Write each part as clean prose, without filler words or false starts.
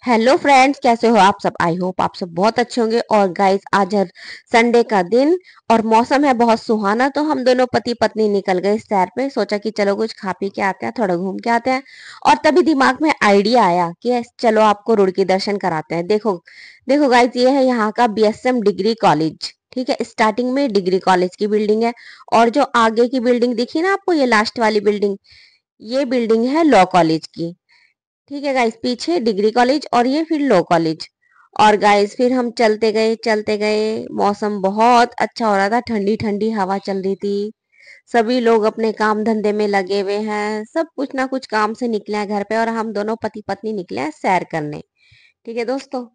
Hello friends, कैसे हो आप सब। आई होप आप सब बहुत अच्छे होंगे। और गाइस, आज है संडे का दिन और मौसम है बहुत सुहाना, तो हम दोनों पति पत्नी निकल गए सैर पे। सोचा कि चलो कुछ खा पी के आते हैं, थोड़ा घूम के आते हैं। और तभी दिमाग में आइडिया आया कि चलो आपको रुड़की दर्शन कराते हैं। देखो देखो गाइस, ये है यहाँ का बीएसएम डिग्री कॉलेज। ठीक है, स्टार्टिंग में डिग्री कॉलेज की बिल्डिंग है और जो आगे की बिल्डिंग दिखी ना आपको, ये लास्ट वाली बिल्डिंग, ये बिल्डिंग है लॉ कॉलेज की। ठीक है गाइस, पीछे डिग्री कॉलेज और ये फिर लॉ कॉलेज। और गाइस फिर हम चलते गए। मौसम बहुत अच्छा हो रहा था, ठंडी ठंडी हवा चल रही थी। सभी लोग अपने काम धंधे में लगे हुए हैं, सब कुछ ना कुछ काम से निकले हैं घर पे, और हम दोनों पति पत्नी निकले हैं सैर करने। ठीक है दोस्तों।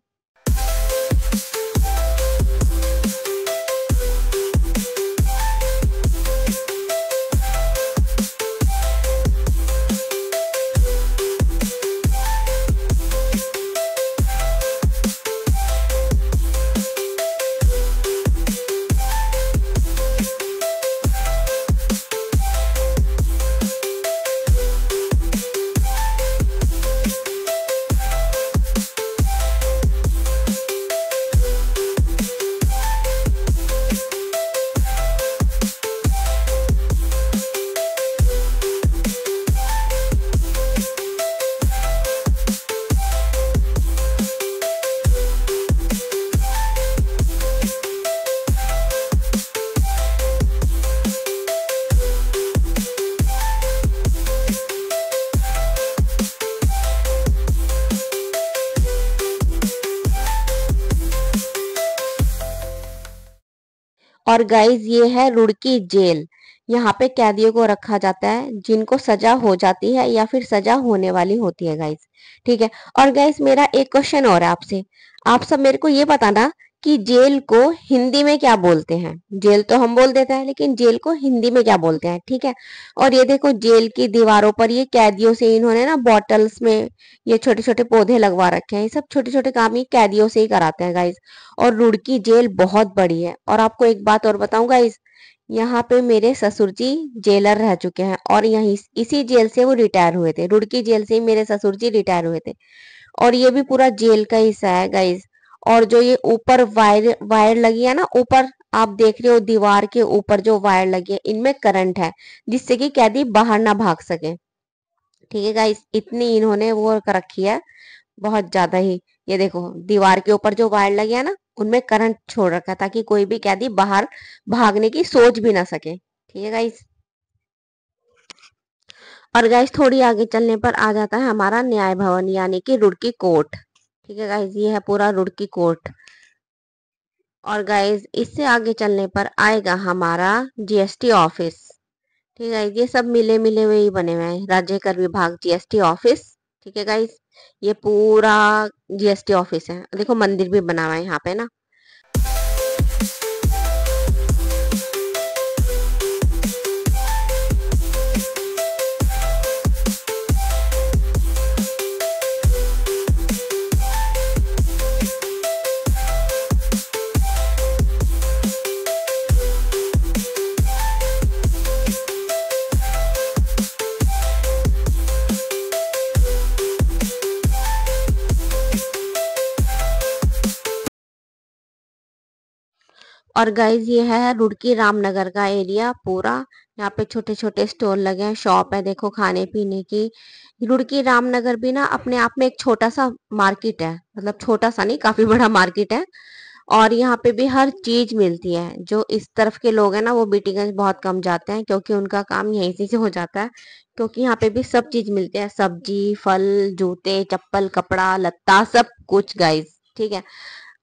और गाइस, ये है रुड़की जेल। यहाँ पे कैदियों को रखा जाता है जिनको सजा हो जाती है या फिर सजा होने वाली होती है गाइस। ठीक है। और गाइस, मेरा एक क्वेश्चन और है आपसे। आप सब मेरे को ये बताना कि जेल को हिंदी में क्या बोलते हैं। जेल तो हम बोल देते हैं, लेकिन जेल को हिंदी में क्या बोलते हैं। ठीक है। और ये देखो, जेल की दीवारों पर ये कैदियों से इन्होंने ना बॉटल्स में ये छोटे छोटे पौधे लगवा रखे हैं। ये सब छोटे छोटे काम ये कैदियों से ही कराते हैं गाइस। और रुड़की जेल बहुत बड़ी है। और आपको एक बात और बताऊं गाइस, यहाँ पे मेरे ससुर जी जेलर रह चुके हैं और यहीं इसी जेल से वो रिटायर हुए थे। रुड़की जेल से ही मेरे ससुर जी रिटायर हुए थे। और ये भी पूरा जेल का हिस्सा है गाइस। और जो ये ऊपर वायर वायर लगी है ना ऊपर, आप देख रहे हो दीवार के ऊपर जो वायर लगी है, इनमें करंट है, जिससे कि कैदी बाहर ना भाग सके। ठीक है गाइस, इतनी इन्होंने वो कर रखी है, बहुत ज्यादा ही। ये देखो, दीवार के ऊपर जो वायर लगे हैं ना, उनमें करंट छोड़ रखा है ताकि कोई भी कैदी बाहर भागने की सोच भी ना सके। ठीक है गाइस। और गाइस, थोड़ी आगे चलने पर आ जाता है हमारा न्याय भवन, यानी कि रुड़की कोर्ट। ठीक है गाइस, ये है पूरा रुड़की कोर्ट। और गाइस, इससे आगे चलने पर आएगा हमारा जीएसटी ऑफिस। ठीक है गाइस, ये सब मिले मिले हुए ही बने हुए हैं, राज्य कर विभाग जीएसटी ऑफिस। ठीक है गाइस, ये पूरा जीएसटी ऑफिस है। देखो, मंदिर भी बना हुआ है यहाँ पे ना। और गाइज, ये है रुड़की रामनगर का एरिया पूरा। यहाँ पे छोटे छोटे स्टॉल लगे हैं, शॉप है देखो खाने पीने की। रुड़की रामनगर भी ना अपने आप में एक छोटा सा मार्केट है, मतलब छोटा सा नहीं, काफी बड़ा मार्केट है। और यहाँ पे भी हर चीज मिलती है। जो इस तरफ के लोग हैं ना, वो बीटीगंज बहुत कम जाते हैं क्योंकि उनका काम यहीं से हो जाता है। क्योंकि यहाँ पे भी सब चीज मिलती है, सब्जी, फल, जूते, चप्पल, कपड़ा लत्ता, सब कुछ गाइज। ठीक है।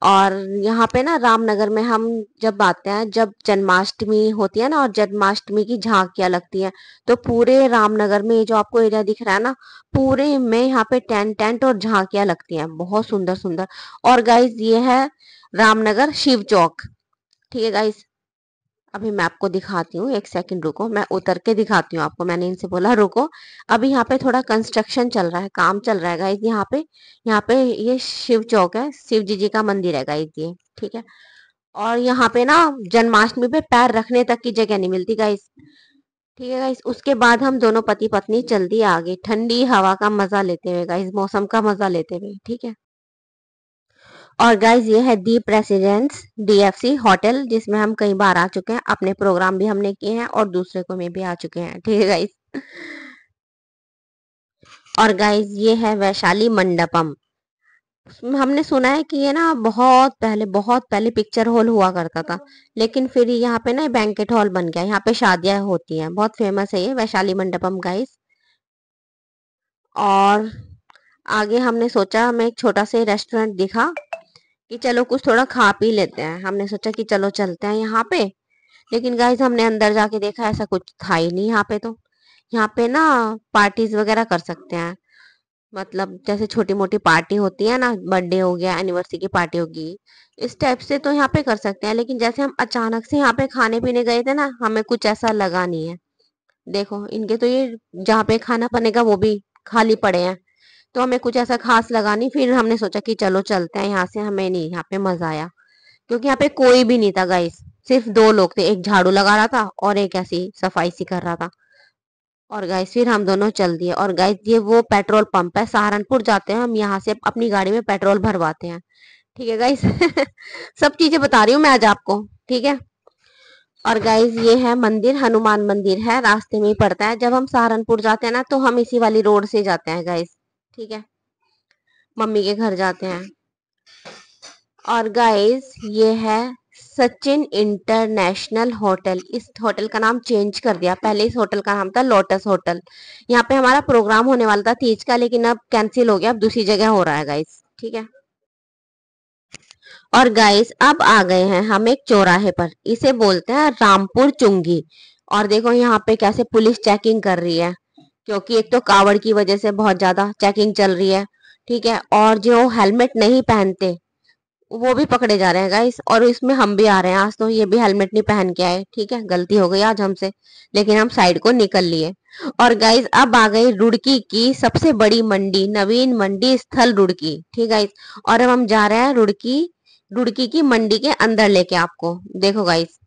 और यहाँ पे ना रामनगर में हम जब आते हैं, जब जन्माष्टमी होती है ना और जन्माष्टमी की झांकियां लगती हैं, तो पूरे रामनगर में ये जो आपको एरिया दिख रहा है ना, पूरे में यहाँ पे टेंट टेंट और झांकियां लगती हैं, बहुत सुंदर सुंदर। और गाइज, ये है रामनगर शिव चौक। ठीक है गाइज, अभी मैं आपको दिखाती हूँ, एक सेकंड रुको, मैं उतर के दिखाती हूँ आपको। मैंने इनसे बोला रुको। अभी यहाँ पे थोड़ा कंस्ट्रक्शन चल रहा है, काम चल रहा है गाइस यहाँ पे। यहाँ पे ये शिव चौक है, शिव जी का मंदिर है गाइस ये। ठीक है। और यहाँ पे ना जन्माष्टमी पे पैर रखने तक की जगह नहीं मिलती गाइस। ठीक है गाइस, उसके बाद हम दोनों पति पत्नी चल दिए आगे, ठंडी हवा का मजा लेते हुए गाइस, मौसम का मजा लेते हुए। ठीक है। और गाइज ये है दीप रेसिडेंस DFC होटल, जिसमें हम कई बार आ चुके हैं, अपने प्रोग्राम भी हमने किए हैं और दूसरे को में भी आ चुके हैं। ठीक है गाइज। और गाइज ये है वैशाली मंडपम। हमने सुना है कि ये ना बहुत पहले पिक्चर हॉल हुआ करता था, लेकिन फिर यहाँ पे ना बैंकेट हॉल बन गया। यहाँ पे शादियां होती हैं, बहुत फेमस है ये वैशाली मंडपम गाइस। और आगे हमने सोचा, हमें एक छोटा सा रेस्टोरेंट दिखा कि चलो कुछ थोड़ा खा पी लेते हैं। हमने सोचा कि चलो चलते हैं यहाँ पे, लेकिन गाइस हमने अंदर जाके देखा ऐसा कुछ था ही नहीं यहाँ पे। तो यहाँ पे ना पार्टीज वगैरह कर सकते हैं, मतलब जैसे छोटी मोटी पार्टी होती है ना, बर्थडे हो गया, एनिवर्सरी की पार्टी होगी, इस टाइप से तो यहाँ पे कर सकते हैं। लेकिन जैसे हम अचानक से यहाँ पे खाने पीने गए थे ना, हमें कुछ ऐसा लगा नहीं है। देखो इनके तो ये जहाँ पे खाना बनेगा वो भी खाली पड़े हैं, तो हमें कुछ ऐसा खास लगा नहीं। फिर हमने सोचा कि चलो चलते हैं यहाँ से। हमें नहीं यहाँ पे मजा आया, क्योंकि यहाँ पे कोई भी नहीं था गाइस। सिर्फ दो लोग थे, एक झाड़ू लगा रहा था और एक ऐसी सफाई सी कर रहा था। और गाइस फिर हम दोनों चल दिए। और गाइस ये वो पेट्रोल पंप है, सहारनपुर जाते हैं हम, यहाँ से अपनी गाड़ी में पेट्रोल भरवाते हैं। ठीक है गाइस। सब चीजें बता रही हूँ मैं आज आपको, ठीक है। और गाइस ये है मंदिर, हनुमान मंदिर है, रास्ते में ही पड़ता है। जब हम सहारनपुर जाते हैं ना, तो हम इसी वाली रोड से जाते हैं गाइस, ठीक है, मम्मी के घर जाते हैं। और गाइस ये है सचिन इंटरनेशनल होटल। इस होटल का नाम चेंज कर दिया, पहले इस होटल का नाम था लोटस होटल। यहाँ पे हमारा प्रोग्राम होने वाला था तीज का, लेकिन अब कैंसिल हो गया, अब दूसरी जगह हो रहा है गाइस, ठीक है। और गाइस अब आ गए हैं हम एक चौराहे पर, इसे बोलते हैं रामपुर चुंगी। और देखो यहाँ पे कैसे पुलिस चेकिंग कर रही है, क्योंकि एक तो कावड़ की वजह से बहुत ज्यादा चेकिंग चल रही है, ठीक है। और जो हेलमेट नहीं पहनते वो भी पकड़े जा रहे हैं गाइस, और इसमें हम भी आ रहे हैं आज। तो ये भी हेलमेट नहीं पहन के आए, ठीक है, गलती हो गई आज हमसे, लेकिन हम साइड को निकल लिए। और गाइस अब आ गई रुड़की की सबसे बड़ी मंडी, नवीन मंडी स्थल रुड़की, ठीक है गाइस। और अब हम जा रहे हैं रुड़की, रुड़की की मंडी के अंदर लेके आपको। देखो गाइस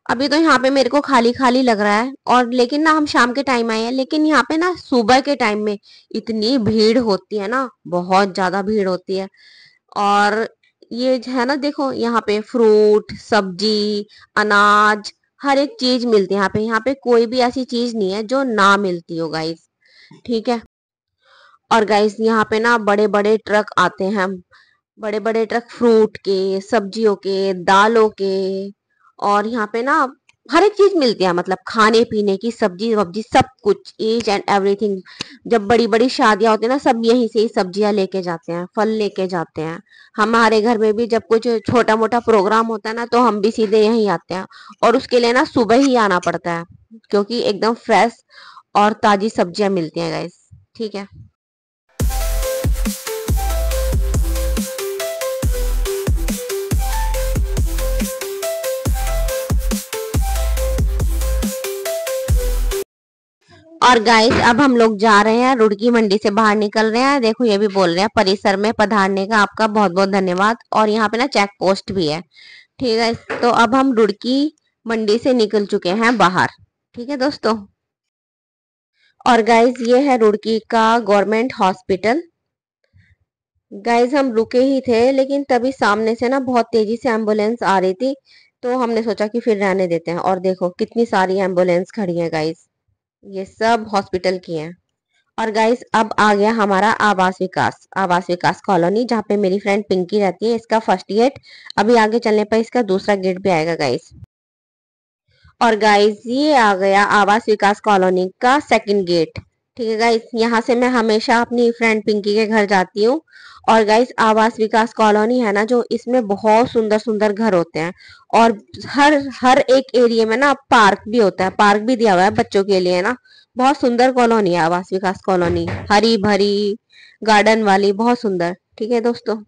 अभी तो यहाँ पे मेरे को खाली खाली लग रहा है, और लेकिन ना हम शाम के टाइम आए हैं, लेकिन यहाँ पे ना सुबह के टाइम में इतनी भीड़ होती है ना, बहुत ज्यादा भीड़ होती है। और ये जो है ना, देखो यहाँ पे फ्रूट सब्जी अनाज हर एक चीज मिलती है यहाँ पे। यहाँ पे कोई भी ऐसी चीज नहीं है जो ना मिलती हो गाइस, ठीक है। और गाइस यहाँ पे ना बड़े बड़े ट्रक आते हैं, बड़े बड़े ट्रक फ्रूट के, सब्जियों के, दालों के। और यहाँ पे ना हर एक चीज मिलती है, मतलब खाने पीने की, सब्जी वब्जी सब कुछ, ईच एंड एवरीथिंग। जब बड़ी बड़ी शादियां होती है ना, सब यहीं से ही सब्जियां लेके जाते हैं, फल लेके जाते हैं। हमारे घर में भी जब कुछ छोटा मोटा प्रोग्राम होता है ना, तो हम भी सीधे यहीं आते हैं। और उसके लिए ना सुबह ही आना पड़ता है, क्योंकि एकदम फ्रेश और ताजी सब्जियां मिलती हैं गाइस, ठीक है। और गाइस अब हम लोग जा रहे हैं, रुड़की मंडी से बाहर निकल रहे हैं। देखो ये भी बोल रहे हैं परिसर में पधारने का आपका बहुत बहुत धन्यवाद। और यहाँ पे ना चेक पोस्ट भी है, ठीक है। तो अब हम रुड़की मंडी से निकल चुके हैं बाहर, ठीक है दोस्तों। और गाइस ये है रुड़की का गवर्नमेंट हॉस्पिटल। गाइस हम रुके ही थे, लेकिन तभी सामने से ना बहुत तेजी से एम्बुलेंस आ रही थी, तो हमने सोचा कि फिर रहने देते हैं। और देखो कितनी सारी एम्बुलेंस खड़ी है गाइस, ये सब हॉस्पिटल की हैं। और गाइस अब आ गया हमारा आवास विकास कॉलोनी, जहाँ पे मेरी फ्रेंड पिंकी रहती है। इसका फर्स्ट गेट, अभी आगे चलने पर इसका दूसरा गेट भी आएगा गाइस। और गाइस ये आ गया आवास विकास कॉलोनी का सेकंड गेट, ठीक है गाइस। यहाँ से मैं हमेशा अपनी फ्रेंड पिंकी के घर जाती हूँ। और गाइस आवास विकास कॉलोनी है ना जो, इसमें बहुत सुंदर सुंदर घर होते हैं। और हर हर एक एरिया में ना पार्क भी होता है, पार्क भी दिया हुआ है बच्चों के लिए ना। बहुत सुंदर कॉलोनी है आवास विकास कॉलोनी, हरी भरी गार्डन वाली, बहुत सुंदर, ठीक है दोस्तों।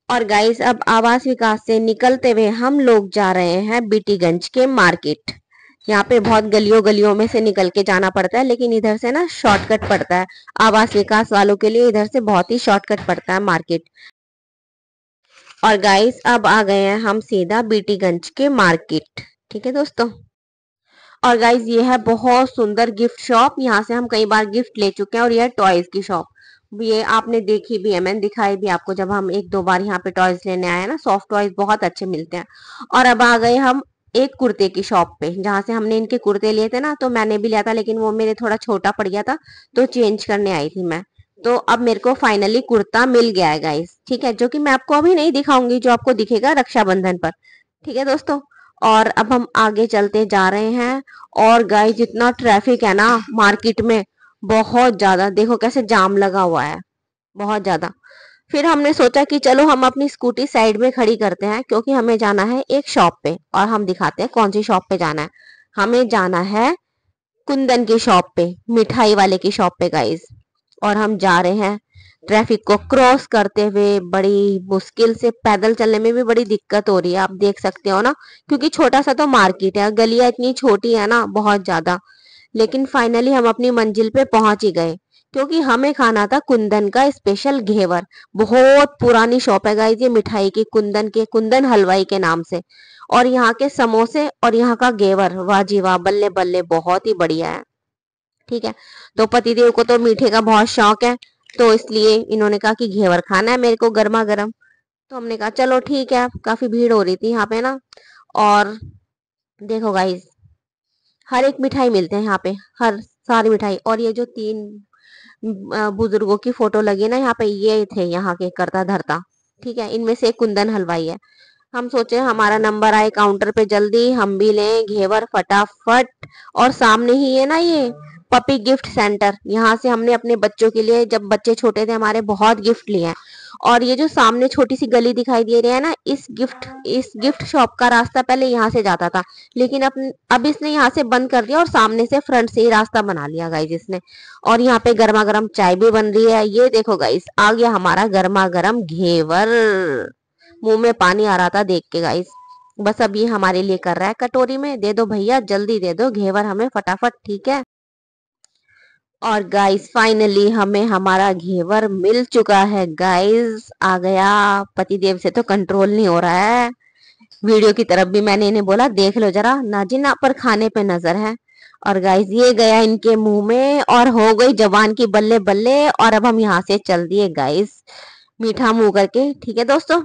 और गाइस अब आवास विकास से निकलते हुए हम लोग जा रहे हैं बीटीगंज के मार्केट। यहाँ पे बहुत गलियों गलियों में से निकल के जाना पड़ता है, लेकिन इधर से ना शॉर्टकट पड़ता है। आवास विकास वालों के लिए इधर से बहुत ही शॉर्टकट पड़ता है मार्केट। और गाइस अब आ गए हैं हम सीधा बीटीगंज के मार्केट। ठीक है दोस्तों। और गाइज ये है बहुत सुंदर गिफ्ट शॉप। यहाँ से हम कई बार गिफ्ट ले चुके हैं। और ये है टॉयज की शॉप। ये आपने देखी भी है, मैंने दिखाई भी आपको जब हम एक दो बार यहाँ पे टॉयज लेने आए ना। सॉफ्ट टॉयज बहुत अच्छे मिलते हैं। और अब आ गए हम एक कुर्ते की शॉप पे, जहाँ से हमने इनके कुर्ते लिए थे ना, तो मैंने भी लिया था लेकिन वो मेरे थोड़ा छोटा पड़ गया था, तो चेंज करने आई थी मैं। तो अब मेरे को फाइनली कुर्ता मिल गया है गाइस। ठीक है, जो कि मैं आपको अभी नहीं दिखाऊंगी, जो आपको दिखेगा रक्षाबंधन पर। ठीक है दोस्तों। और अब हम आगे चलते जा रहे हैं। और गाइस जितना ट्रैफिक है ना मार्केट में, बहुत ज्यादा, देखो कैसे जाम लगा हुआ है, बहुत ज्यादा। फिर हमने सोचा कि चलो हम अपनी स्कूटी साइड में खड़ी करते हैं, क्योंकि हमें जाना है एक शॉप पे, और हम दिखाते हैं कौन सी शॉप पे जाना है। हमें जाना है कुंदन की शॉप पे, मिठाई वाले की शॉप पे गाइस। और हम जा रहे हैं ट्रैफिक को क्रॉस करते हुए, बड़ी मुश्किल से। पैदल चलने में भी बड़ी दिक्कत हो रही है, आप देख सकते हो ना, क्योंकि छोटा सा तो मार्केट है, गलियां इतनी छोटी है ना, बहुत ज्यादा। लेकिन फाइनली हम अपनी मंजिल पे पहुंच ही गए, क्योंकि हमें खाना था कुंदन का स्पेशल घेवर। बहुत पुरानी शॉप है गाइस ये मिठाई की, कुंदन के, कुंदन हलवाई के नाम से। और यहाँ के समोसे और यहाँ का घेवर, वाह जी वाह, बल्ले बल्ले, बहुत ही बढ़िया है। ठीक है। तो पतिदेव को तो मीठे का बहुत शौक है, तो इसलिए इन्होंने कहा कि घेवर खाना है मेरे को गर्मा गर्म। तो हमने कहा चलो ठीक है। काफी भीड़ हो रही थी यहाँ पे ना। और देखो गाइस, हर एक मिठाई मिलते हैं यहाँ पे, हर सारी मिठाई। और ये जो तीन बुजुर्गों की फोटो लगी है ना यहाँ पे, ये थे यहाँ के करता धरता। ठीक है, इनमें से एक कुंदन हलवाई है। हम सोचे हमारा नंबर आए काउंटर पे, जल्दी हम भी लें घेवर फटाफट। और सामने ही है ना ये पपी गिफ्ट सेंटर, यहाँ से हमने अपने बच्चों के लिए, जब बच्चे छोटे थे हमारे, बहुत गिफ्ट लिए हैं। और ये जो सामने छोटी सी गली दिखाई दे रही है ना, इस गिफ्ट शॉप का रास्ता पहले यहाँ से जाता था, लेकिन अब इसने यहाँ से बंद कर दिया और सामने से फ्रंट से ही रास्ता बना लिया गाइस इसने। और यहाँ पे गर्मा गर्म चाय भी बन रही है। ये देखो गाइस, आ गया हमारा गर्मा गर्म घेवर। मुंह में पानी आ रहा था देख के गाइस। बस अब ये हमारे लिए कर रहा है कटोरी में, दे दो भैया, जल्दी दे दो घेवर हमें फटाफट। ठीक है। और गाइस फाइनली हमें हमारा घेवर मिल चुका है गाइस, आ गया। पतिदेव से तो कंट्रोल नहीं हो रहा है। वीडियो की तरफ भी मैंने इन्हें बोला देख लो जरा, नाजिना पर खाने पे नजर है। और गाइस ये गया इनके मुंह में और हो गई जवान की बल्ले बल्ले। और अब हम यहाँ से चल दिए गाइस, मीठा मुंह करके। ठीक है दोस्तों।